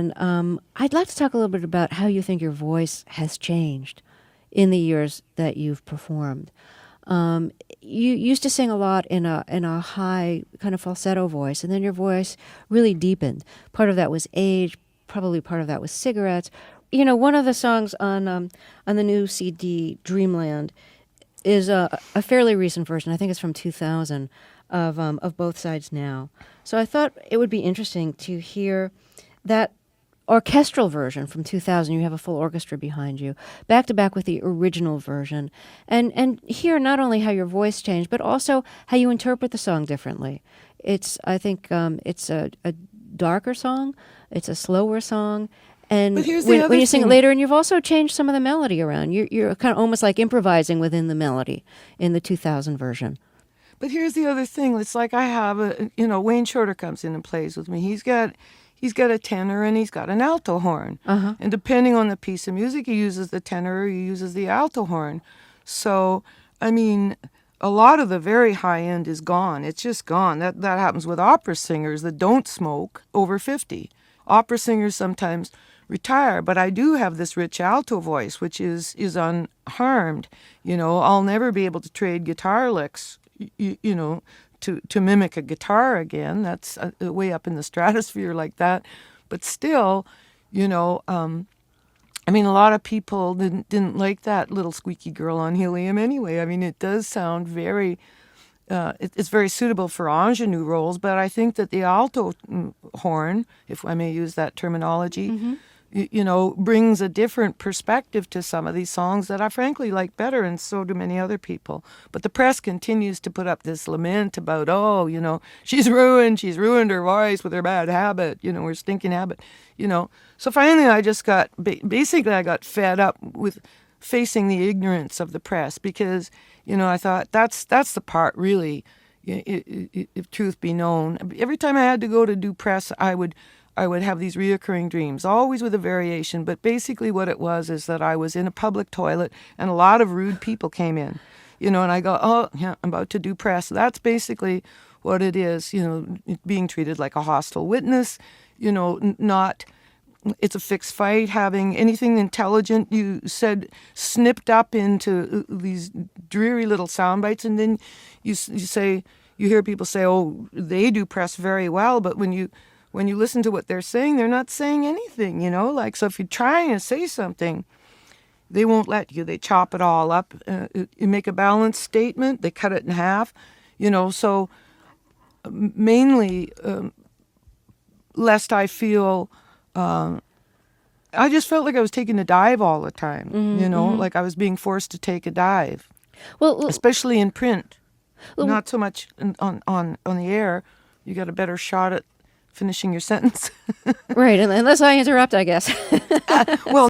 And I'd like to talk a little bit about how you think your voice has changed in the years that you've performed. You used to sing a lot in a high kind of falsetto voice, and then your voice really deepened. Part of that was age, probably part of that was cigarettes. You know, one of the songs on the new CD, Dreamland, is a fairly recent version. I think it's from 2000 of Both Sides Now. So I thought it would be interesting to hear that orchestral version from 2000. You have a full orchestra behind you, back to back with the original version, and hear not only how your voice changed, but also how you interpret the song differently. I think it's a darker song, it's a slower song, and But here's the when you other sing it thing. later, and you've also changed some of the melody around. You're kind of almost like improvising within the melody in the 2000 version. But here's the other thing. It's like I have Wayne Shorter comes in and plays with me. He's got a tenor and he's got an alto horn. Uh-huh. And depending on the piece of music, he uses the tenor or he uses the alto horn. So, I mean, a lot of the very high end is gone. It's just gone. That happens with opera singers that don't smoke over 50. Opera singers sometimes retire, but I do have this rich alto voice, which is unharmed. I'll never be able to trade guitar licks, to mimic a guitar again. That's way up in the stratosphere like that. But still, a lot of people didn't like that little squeaky girl on helium anyway. I mean, it does sound very, it's very suitable for ingenue roles, but I think that the alto horn, if I may use that terminology, brings a different perspective to some of these songs that I frankly like better, and so do many other people. But the press continues to put up this lament about, she's ruined her voice with her bad habit, her stinking habit, So finally I just got, basically I got fed up with facing the ignorance of the press because, I thought that's the part really, if truth be known. Every time I had to go to do press, I would have these reoccurring dreams, always with a variation. But basically what it was is that I was in a public toilet and a lot of rude people came in, and I go, oh, yeah, I'm about to do press. That's basically what it is, being treated like a hostile witness, not, it's a fixed fight, having anything intelligent you said snipped up into these dreary little sound bites. And then you hear people say, oh, they do press very well, but when you listen to what they're saying, they're not saying anything, so if you're trying to say something, they won't let you. They chop it all up. You make a balanced statement, they cut it in half, so mainly, lest I feel, I just felt like I was taking a dive all the time, like I was being forced to take a dive, especially in print, not so much on the air. You got a better shot at finishing your sentence. Right, unless I interrupt, I guess. Well,